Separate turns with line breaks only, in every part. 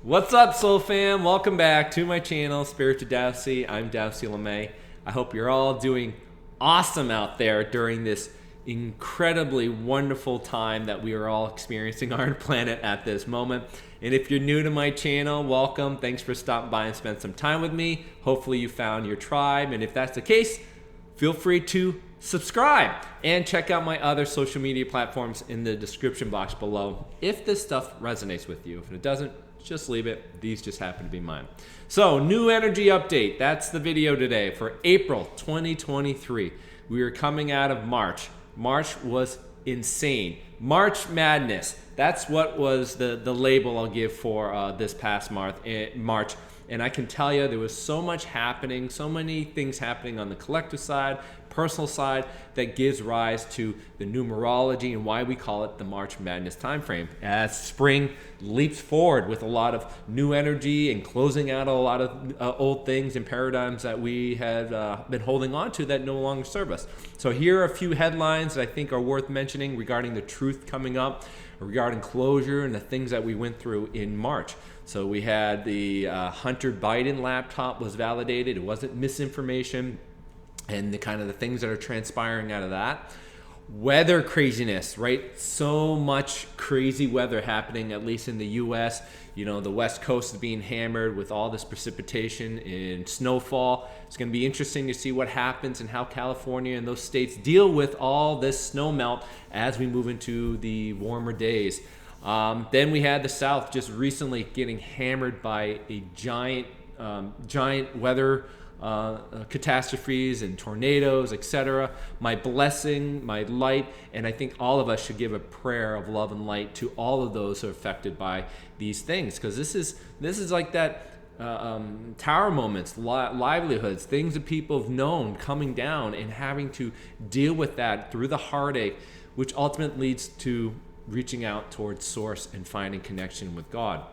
What's up, Soul Fam? Welcome back to my channel, Spirit to Dowsey. I'm Dowsey LeMay. I hope you're all doing awesome out there during this incredibly wonderful time that we are all experiencing on our planet at this moment. And if you're new to my channel, welcome. Thanks for stopping by and spending some time with me. Hopefully you found your tribe. And if that's the case, feel free to subscribe and check out my other social media platforms in the description box below if this stuff resonates with you. If it doesn't, just leave it. These just happen to be mine. So, new energy update. That's the video today for April 2023. We are coming out of March. March was insane. March Madness. That's what was the label I'll give for this past March. And I can tell you there was so much happening, so many things happening on the collective side, personal side, that gives rise to the numerology and why we call it the March Madness timeframe. As spring leaps forward with a lot of new energy and closing out a lot of old things and paradigms that we had been holding on to that no longer serve us. So here are a few headlines that I think are worth mentioning regarding the truth coming up, regarding closure and the things that we went through in March. So we had the Hunter Biden laptop was validated. It wasn't misinformation, and the kind of the things that are transpiring out of that. Weather craziness, right? So much crazy weather happening, at least in the U.S. You know, the West Coast is being hammered with all this precipitation and snowfall. It's going to be interesting to see what happens and how California and those states deal with all this snow melt as we move into the warmer days. Then we had the South just recently getting hammered by a giant weather catastrophes and tornadoes, etc. My blessing, my light, and I think all of us should give a prayer of love and light to all of those who are affected by these things, because this is like that tower moments, livelihoods, things that people have known coming down and having to deal with that through the heartache, which ultimately leads to reaching out towards source and finding connection with God.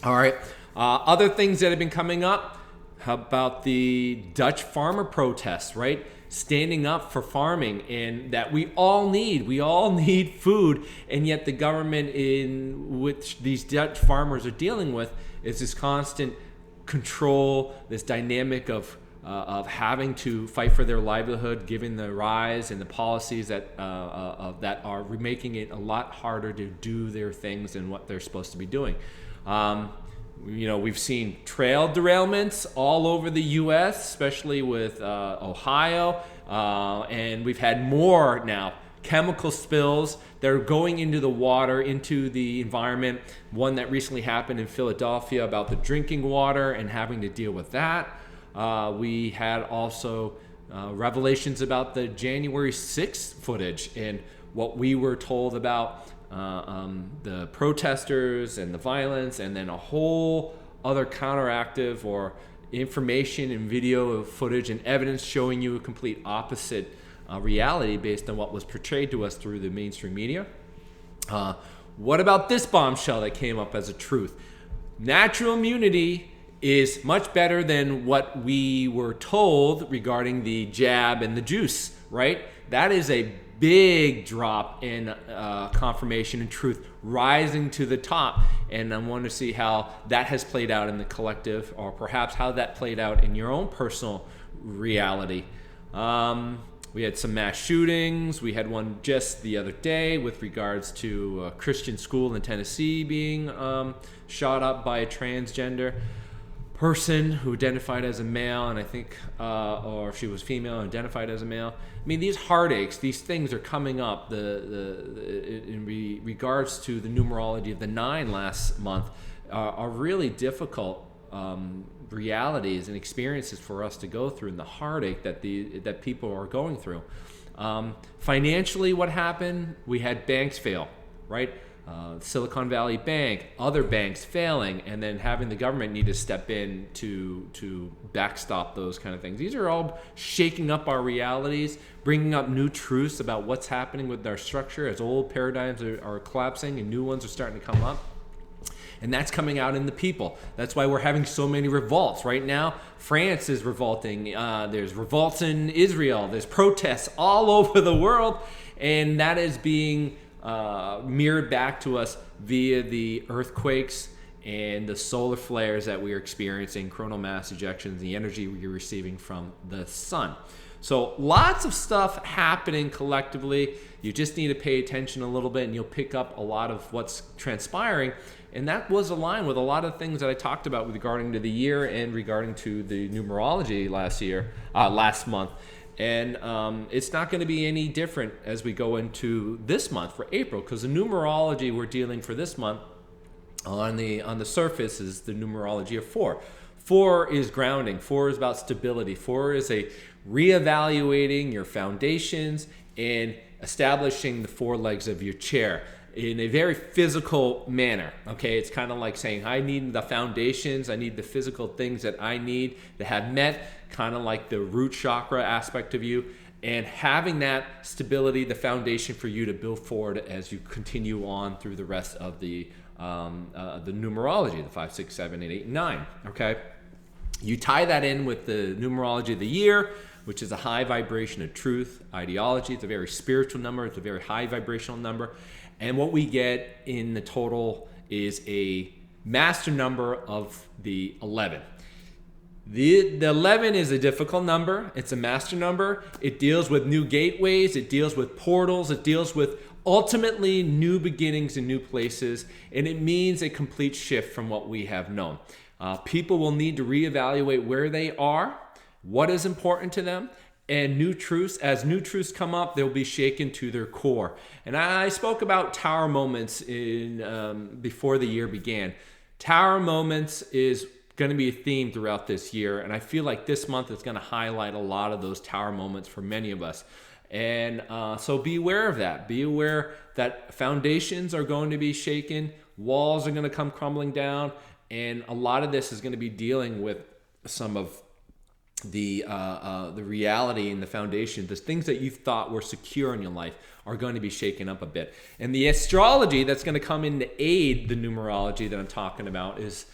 All right, other things that have been coming up. How about the Dutch farmer protests, right? Standing up for farming, and that we all need food, and yet the government in which these Dutch farmers are dealing with is this constant control, this dynamic of having to fight for their livelihood, given the rise and the policies that are making it a lot harder to do their things and what they're supposed to be doing. You know, we've seen trail derailments all over the U.S., especially with Ohio, and we've had more now chemical spills that are going into the water, into the environment. One that recently happened in Philadelphia about the drinking water and having to deal with that. We had also revelations about the January 6th footage and what we were told about the protesters and the violence, and then a whole other counteractive or information and video footage and evidence showing you a complete opposite reality based on what was portrayed to us through the mainstream media. What about this bombshell that came up as a truth? Natural immunity is much better than what we were told regarding the jab and the juice, right? That is a big drop in confirmation and truth rising to the top, and I want to see how that has played out in the collective, or perhaps how that played out in your own personal reality. We had some mass shootings. We had one just the other day with regards to a Christian school in Tennessee being shot up by a transgender person who identified as a male, and I think, or she was female and identified as a male. I mean, these heartaches, these things are coming up. In regards to the numerology of the 9 last month, are really difficult realities and experiences for us to go through, and the heartache that people are going through. Financially, what happened? We had banks fail, right? Silicon Valley Bank, other banks failing, and then having the government need to step in to backstop those kind of things. These are all shaking up our realities, bringing up new truths about what's happening with our structure as old paradigms are collapsing and new ones are starting to come up. And that's coming out in the people. That's why we're having so many revolts. Right now, France is revolting. There's revolts in Israel. There's protests all over the world. And that is being mirrored back to us via the earthquakes and the solar flares that we are experiencing, coronal mass ejections, the energy we're receiving from the sun. So lots of stuff happening collectively. You just need to pay attention a little bit and you'll pick up a lot of what's transpiring. And that was aligned with a lot of things that I talked about regarding to the year and regarding to the numerology last month. And it's not going to be any different as we go into this month for April, because the numerology we're dealing for this month on the surface is the numerology of 4. 4 is grounding. 4 is about stability. 4 is a reevaluating your foundations and establishing the 4 legs of your chair in a very physical manner. Okay, it's kind of like saying I need the foundations, I need the physical things that I need to have met, kind of like the root chakra aspect of you, and having that stability, the foundation for you to build forward as you continue on through the rest of the numerology, the 5, 6, 7, 8, 9. Okay, you tie that in with the numerology of the year, which is a high vibration of truth, ideology. It's a very spiritual number. It's a very high vibrational number. And what we get in the total is a master number of the 11. The 11 is a difficult number. It's a master number. It deals with new gateways. It deals with portals. It deals with ultimately new beginnings in new places. And it means a complete shift from what we have known. People will need to reevaluate where they are, what is important to them, and new truths. As new truths come up, they'll be shaken to their core. And I spoke about tower moments before the year began. Tower moments is going to be a theme throughout this year, and I feel like this month is going to highlight a lot of those tower moments for many of us. And so be aware of that. Be aware that foundations are going to be shaken, walls are going to come crumbling down, and a lot of this is going to be dealing with some of the reality and the foundation, the things that you thought were secure in your life are going to be shaken up a bit. And the astrology that's going to come in to aid the numerology that I'm talking about is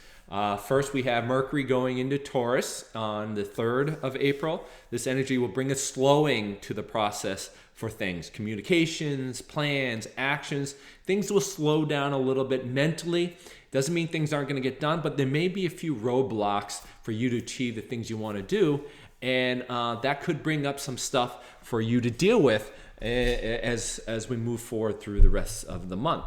first we have Mercury going into Taurus on the 3rd of April. This energy will bring a slowing to the process for things, communications, plans, actions. Things will slow down a little bit mentally. Doesn't mean things aren't going to get done, but there may be a few roadblocks for you to achieve the things you want to do. And that could bring up some stuff for you to deal with as we move forward through the rest of the month.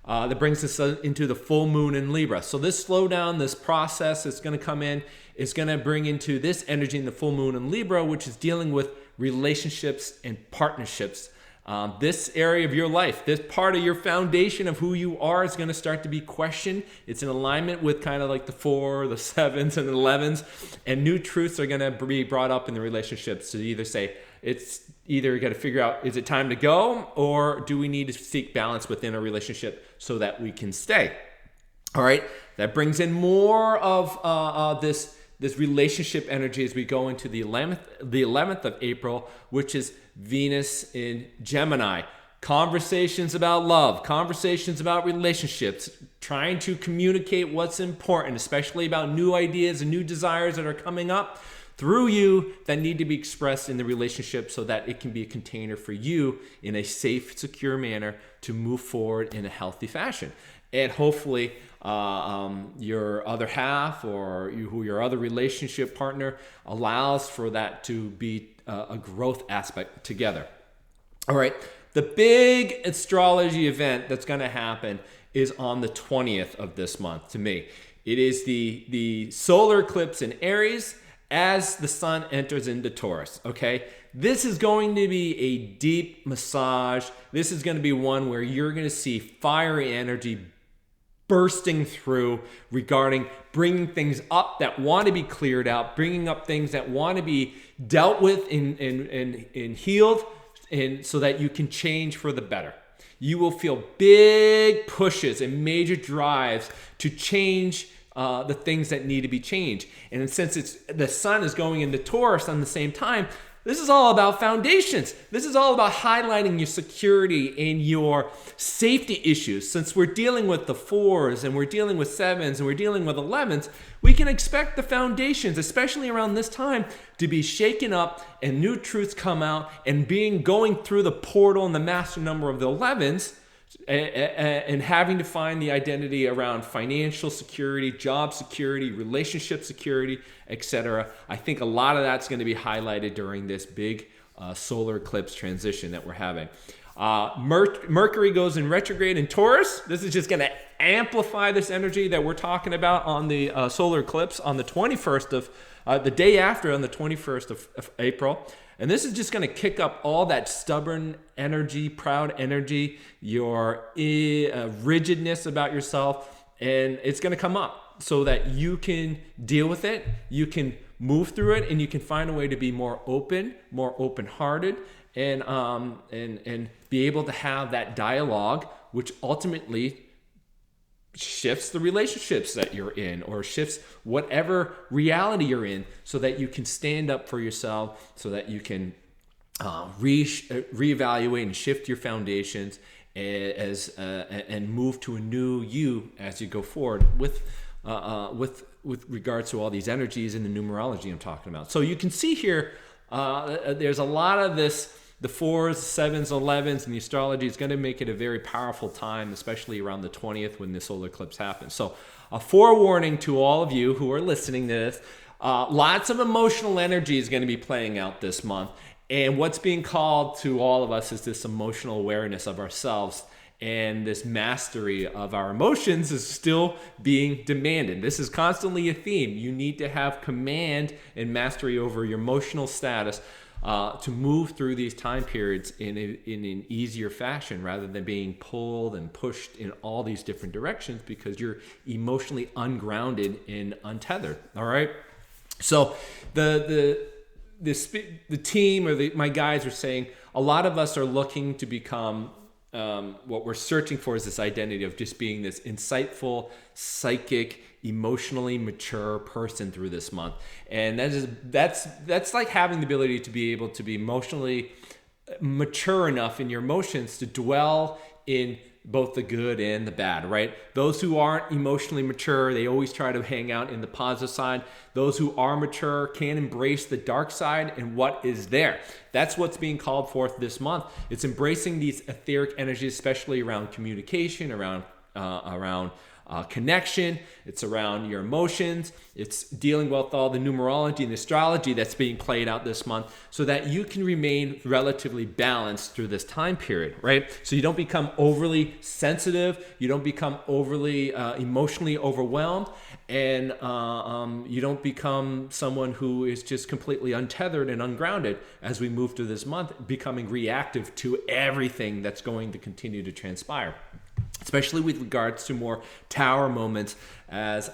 That brings us into the full moon in Libra. So this slowdown, this process that's going to come in, is going to bring into this energy in the full moon in Libra, which is dealing with relationships and partnerships. This area of your life, this part of your foundation of who you are is going to start to be questioned. It's in alignment with kind of like the 4, the 7s, and the 11s. And new truths are going to be brought up in the relationships to either say, it's either got to figure out, is it time to go, or do we need to seek balance within a relationship so that we can stay? All right, that brings in more of this relationship energy as we go into the 11th of April, which is Venus in Gemini. Conversations about love, conversations about relationships, trying to communicate what's important, especially about new ideas and new desires that are coming up through you that need to be expressed in the relationship so that it can be a container for you in a safe, secure manner to move forward in a healthy fashion. And hopefully your other half or your other relationship partner allows for that to be a growth aspect together. All right, the big astrology event that's going to happen is on the 20th of this month to me. It is the solar eclipse in Aries as the sun enters into Taurus, okay? This is going to be a deep massage. This is going to be one where you're going to see fiery energy bursting through regarding bringing things up that want to be cleared out, bringing up things that want to be dealt with and healed, and so that you can change for the better. You will feel big pushes and major drives to change the things that need to be changed. And since the sun is going into Taurus on the same time, this is all about foundations. This is all about highlighting your security and your safety issues. Since we're dealing with the 4s and we're dealing with 7s and we're dealing with 11s, we can expect the foundations, especially around this time, to be shaken up and new truths come out, and going through the portal and the master number of the 11s and having to find the identity around financial security, job security, relationship security, etc. I think a lot of that's going to be highlighted during this big solar eclipse transition that we're having. Mercury goes in retrograde in Taurus. This is just going to amplify this energy that we're talking about on the solar eclipse on the 21st of the day after, on the 21st of April. And this is just going to kick up all that stubborn energy, proud energy, your rigidness about yourself, and it's going to come up so that you can deal with it, you can move through it, and you can find a way to be more open-hearted, and be able to have that dialogue, which ultimately shifts the relationships that you're in, or shifts whatever reality you're in, so that you can stand up for yourself, so that you can reevaluate and shift your foundations and move to a new you as you go forward with regards to all these energies in the numerology I'm talking about. So you can see here, there's a lot of this. The 4s, 7s, 11s, and the astrology is going to make it a very powerful time, especially around the 20th when the solar eclipse happens. So a forewarning to all of you who are listening to this, lots of emotional energy is going to be playing out this month. And what's being called to all of us is this emotional awareness of ourselves, and this mastery of our emotions is still being demanded. This is constantly a theme. You need to have command and mastery over your emotional status to move through these time periods in an easier fashion, rather than being pulled and pushed in all these different directions because you're emotionally ungrounded and untethered. All right. So the team or my guys are saying a lot of us are looking to become what we're searching for is this identity of just being this insightful, psychic, emotionally mature person through this month. And that's like having the ability to be able to be emotionally mature enough in your emotions to dwell in both the good and the bad, right? Those who aren't emotionally mature, they always try to hang out in the positive side. Those who are mature can embrace the dark side and what is there. That's what's being called forth this month. It's embracing these etheric energies, especially around communication, around connection. It's around your emotions. It's dealing with all the numerology and astrology that's being played out this month, so that you can remain relatively balanced through this time period, right? So you don't become overly sensitive, you don't become overly emotionally overwhelmed, and you don't become someone who is just completely untethered and ungrounded as we move through this month, becoming reactive to everything that's going to continue to transpire, especially with regards to more tower moments as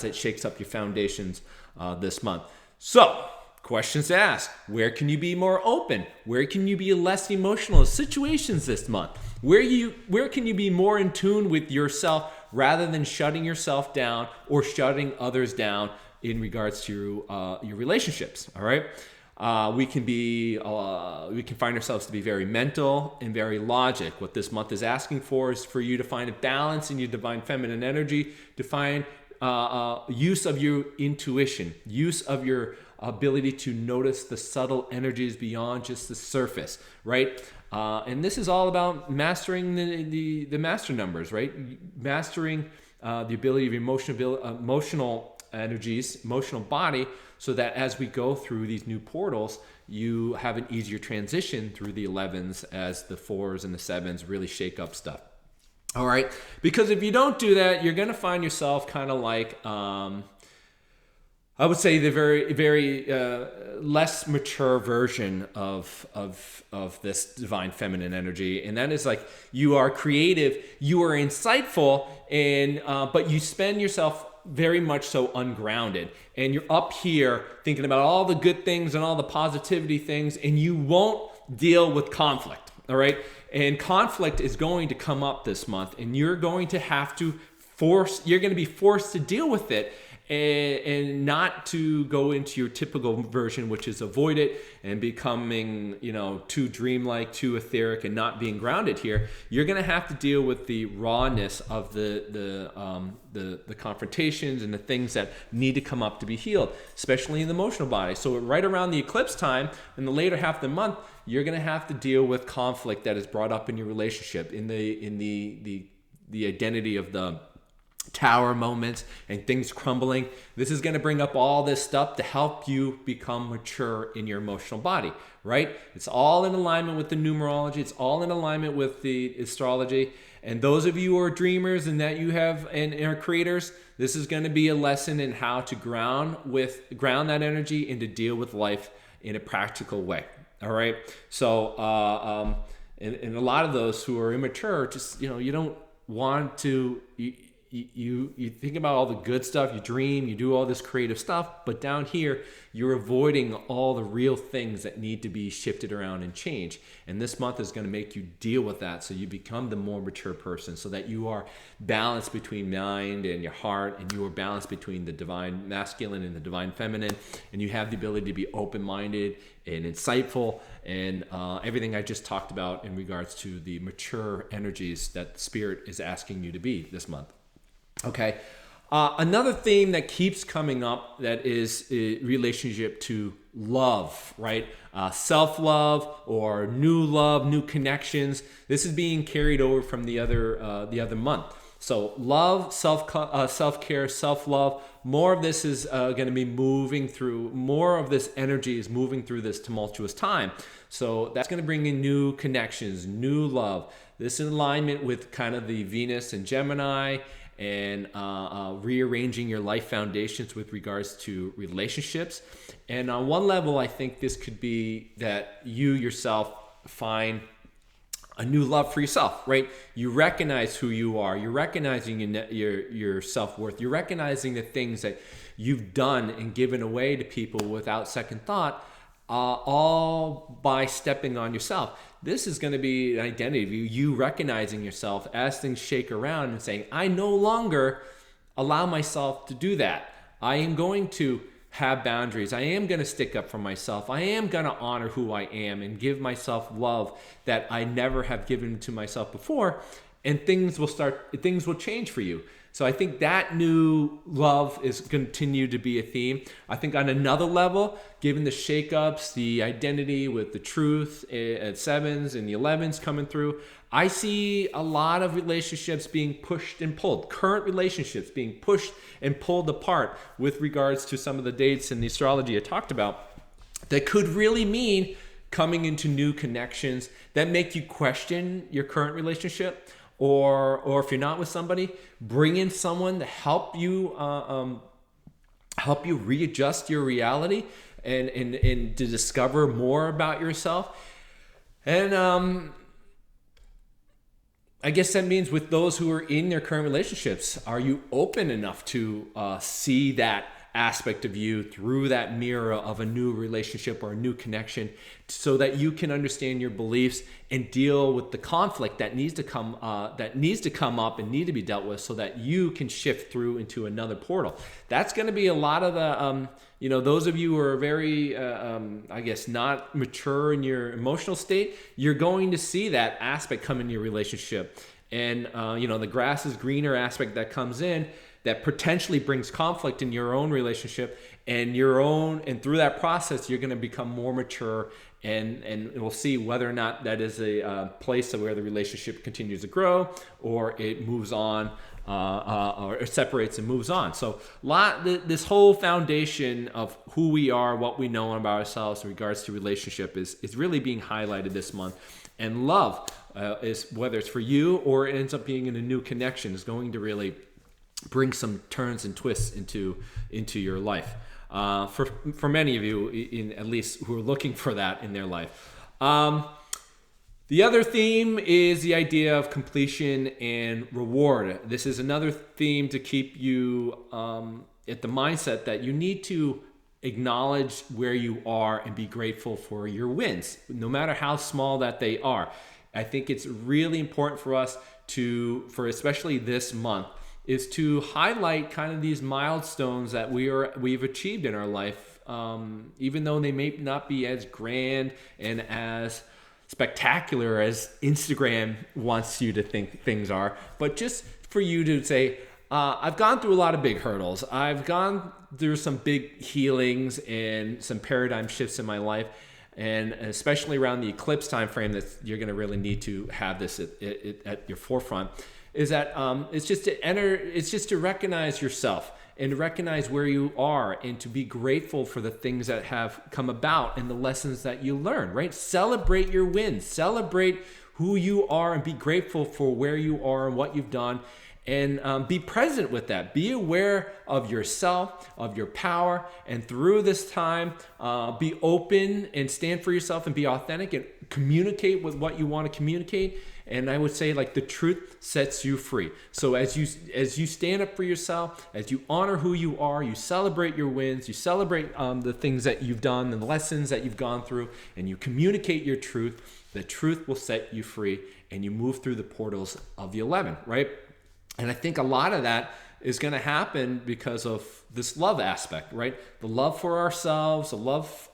it shakes up your foundations this month. So, questions to ask: where can you be more open? Where can you be less emotional in situations this month? Where can you be more in tune with yourself rather than shutting yourself down or shutting others down in regards to your relationships? All right. We can find ourselves to be very mental and very logic. What this month is asking for is for you to find a balance in your divine feminine energy, to find use of your intuition, use of your ability to notice the subtle energies beyond just the surface, right? And this is all about mastering the master numbers, right? Mastering the ability of emotional energies, emotional body, so that as we go through these new portals, you have an easier transition through the 11s as the 4s and the 7s really shake up stuff. All right? Because if you don't do that, you're going to find yourself kind of like, I would say, the very, very less mature version of this divine feminine energy. And that is like, you are creative, you are insightful, and but you spend yourself very much so ungrounded, and you're up here thinking about all the good things and all the positivity things, and you won't deal with conflict. All right. And conflict is going to come up this month, and you're going to be forced to deal with it. and not to go into your typical version, which is avoid it and becoming, too dreamlike, too etheric, and not being grounded here. You're going to have to deal with the rawness of the confrontations and the things that need to come up to be healed, especially in the emotional body. So right around the eclipse time, in the later half of the month, you're going to have to deal with conflict that is brought up in your relationship, in the identity of the tower moments and things crumbling. This is going to bring up all this stuff to help you become mature in your emotional body, right? It's all in alignment with the numerology. It's all in alignment with the astrology. And those of you who are dreamers and that you have and are creators, this is going to be a lesson in how to ground that energy and to deal with life in a practical way. All right. So, and a lot of those who are immature, just, you don't want to, you think about all the good stuff, you dream, you do all this creative stuff, but down here, you're avoiding all the real things that need to be shifted around and changed. And this month is going to make you deal with that, so you become the more mature person, so that you are balanced between mind and your heart, and you are balanced between the divine masculine and the divine feminine, and you have the ability to be open-minded and insightful, and everything I just talked about in regards to the mature energies that the spirit is asking you to be this month. Okay. Another theme that keeps coming up that is a relationship to love, right? Self-love or new love, new connections. This is being carried over from the other month. So love, self-care, self-love. More of this is going to be moving through. More of this energy is moving through this tumultuous time. So that's going to bring in new connections, new love. This in alignment with kind of the Venus and Gemini, and rearranging your life foundations with regards to relationships. And on one level, I think this could be that you yourself find a new love for yourself, right? You recognize who you are. You're recognizing your self-worth. You're recognizing the things that you've done and given away to people without second thought, all by stepping on yourself. This is going to be an identity of you recognizing yourself as things shake around and saying, I no longer allow myself to do that. I am going to have boundaries. I am going to stick up for myself. I am going to honor who I am and give myself love that I never have given to myself before. And things will change for you. So I think that new love is continue to be a theme. I think on another level, given the shakeups, the identity with the truth at 7s and the 11s coming through, I see a lot of relationships being pushed and pulled, current relationships being pushed and pulled apart with regards to some of the dates in the astrology I talked about that could really mean coming into new connections that make you question your current relationship. Or if you're not with somebody, bring in someone to help you readjust your reality and to discover more about yourself. And I guess that means with those who are in their current relationships, are you open enough to see that aspect of you through that mirror of a new relationship or a new connection, so that you can understand your beliefs and deal with the conflict that needs to come up and need to be dealt with, so that you can shift through into another portal. That's going to be a lot of the those of you who are very I guess not mature in your emotional state, you're going to see that aspect come in your relationship, and the grass is greener aspect that comes in, that potentially brings conflict in your own relationship and through that process, you're going to become more mature, and we'll see whether or not that is a place where the relationship continues to grow, or it moves on, or it separates and moves on. So this whole foundation of who we are, what we know about ourselves in regards to relationship is really being highlighted this month. And love is, whether it's for you or it ends up being in a new connection, is going to really bring some turns and twists into your life. For many of you, at least, who are looking for that in their life. The other theme is the idea of completion and reward. This is another theme to keep you at the mindset that you need to acknowledge where you are and be grateful for your wins, no matter how small that they are. I think it's really important for us for especially this month, is to highlight kind of these milestones that we've achieved in our life, even though they may not be as grand and as spectacular as Instagram wants you to think things are, but just for you to say, I've gone through a lot of big hurdles. I've gone through some big healings and some paradigm shifts in my life, and especially around the eclipse time frame that you're going to really need to have this at your forefront. Is that it's just to recognize yourself and to recognize where you are and to be grateful for the things that have come about and the lessons that you learn, right? Celebrate your wins, celebrate who you are, and be grateful for where you are and what you've done, and be present with that. Be aware of yourself, of your power, and through this time, be open and stand for yourself and be authentic and communicate with what you want to communicate. And I would say, like, the truth sets you free. So as you stand up for yourself, as you honor who you are, you celebrate your wins, you celebrate the things that you've done and the lessons that you've gone through, and you communicate your truth, the truth will set you free, and you move through the portals of the 11, right? And I think a lot of that is going to happen because of this love aspect, right? The love for ourselves, the love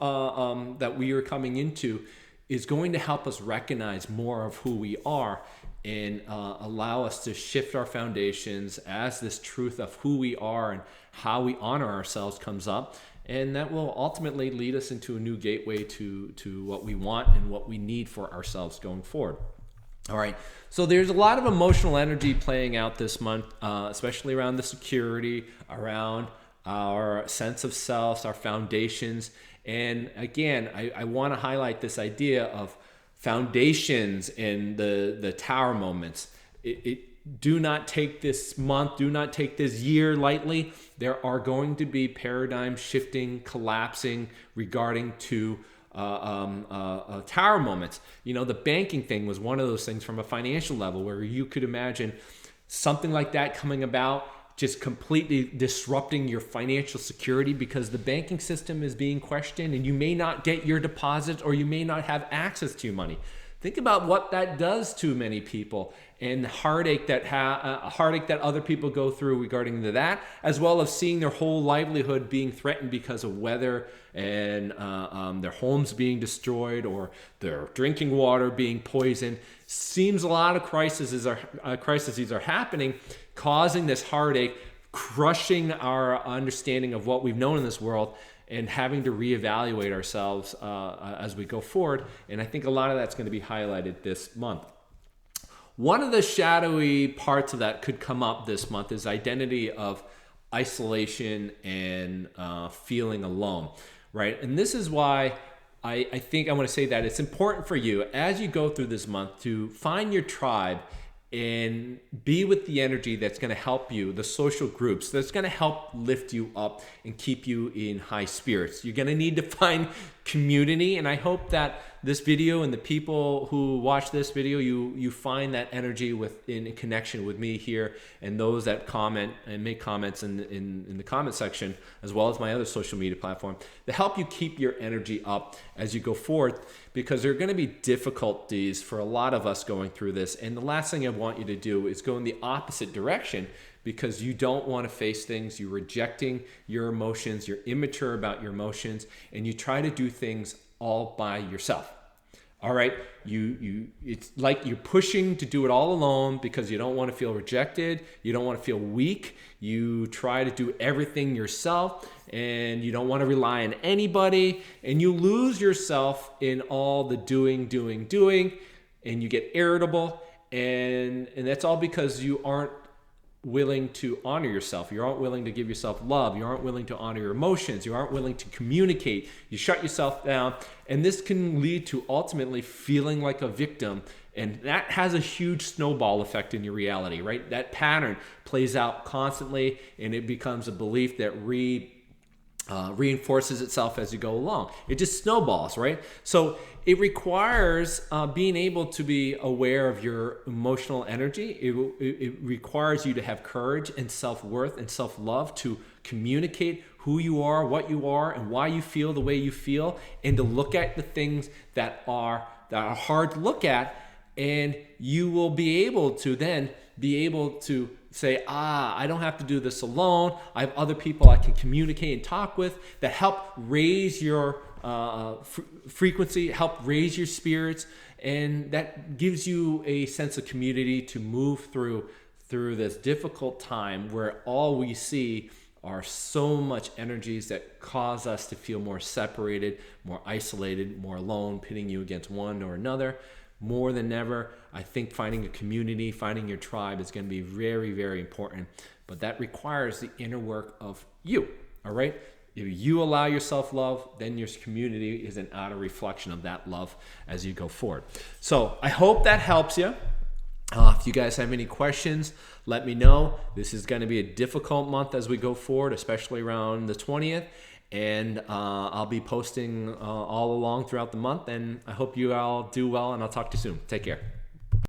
that we are coming into is going to help us recognize more of who we are and allow us to shift our foundations as this truth of who we are and how we honor ourselves comes up. And that will ultimately lead us into a new gateway to what we want and what we need for ourselves going forward. All right, so there's a lot of emotional energy playing out this month, especially around the security, around our sense of self, our foundations. And again, I want to highlight this idea of foundations and the tower moments. Do not take this month, do not take this year lightly. There are going to be paradigm shifting, collapsing regarding to tower moments. You know, the banking thing was one of those things from a financial level where you could imagine something like that coming about, just completely disrupting your financial security because the banking system is being questioned and you may not get your deposits or you may not have access to your money. Think about what that does to many people and the heartache that other people go through regarding to that, as well as seeing their whole livelihood being threatened because of weather and their homes being destroyed or their drinking water being poisoned. Seems a lot of crises are happening, causing this heartache, crushing our understanding of what we've known in this world, and having to reevaluate ourselves as we go forward. And I think a lot of that's going to be highlighted this month. One of the shadowy parts of that could come up this month is identity of isolation and feeling alone, right? And this is why I think I want to say that it's important for you as you go through this month to find your tribe and be with the energy that's going to help you, the social groups that's going to help lift you up and keep you in high spirits. You're going to need to find community, and I hope that this video and the people who watch this video, you find that energy in connection with me here, and those that comment and make comments in the comment section, as well as my other social media platform, to help you keep your energy up as you go forward, because there are going to be difficulties for a lot of us going through this. And the last thing I want you to do is go in the opposite direction, because you don't want to face things. You're rejecting your emotions. You're immature about your emotions, and you try to do things all by yourself. All right, it's like you're pushing to do it all alone because you don't want to feel rejected. You don't want to feel weak. You try to do everything yourself, and you don't want to rely on anybody, and you lose yourself in all the doing, and you get irritable, and that's all because you aren't willing to honor yourself. You aren't willing to give yourself love. You aren't willing to honor your emotions. You aren't willing to communicate. You shut yourself down, and this can lead to ultimately feeling like a victim, and that has a huge snowball effect in your reality, right? That pattern plays out constantly, and it becomes a belief that reinforces itself as you go along. It just snowballs, right? So it requires being able to be aware of your emotional energy. It requires you to have courage and self-worth and self-love to communicate who you are, what you are, and why you feel the way you feel, and to look at the things that are hard to look at, and you will be able to then be able to say, I don't have to do this alone. I have other people I can communicate and talk with that help raise your frequency, help raise your spirits, and that gives you a sense of community to move through this difficult time where all we see are so much energies that cause us to feel more separated, more isolated, more alone, pitting you against one or another. More than ever, I think finding a community, finding your tribe is going to be very, very important. But that requires the inner work of you, all right? If you allow yourself love, then your community is an outer reflection of that love as you go forward. So I hope that helps you. If you guys have any questions, let me know. This is going to be a difficult month as we go forward, especially around the 20th. And I'll be posting all along throughout the month. And I hope you all do well, and I'll talk to you soon. Take care.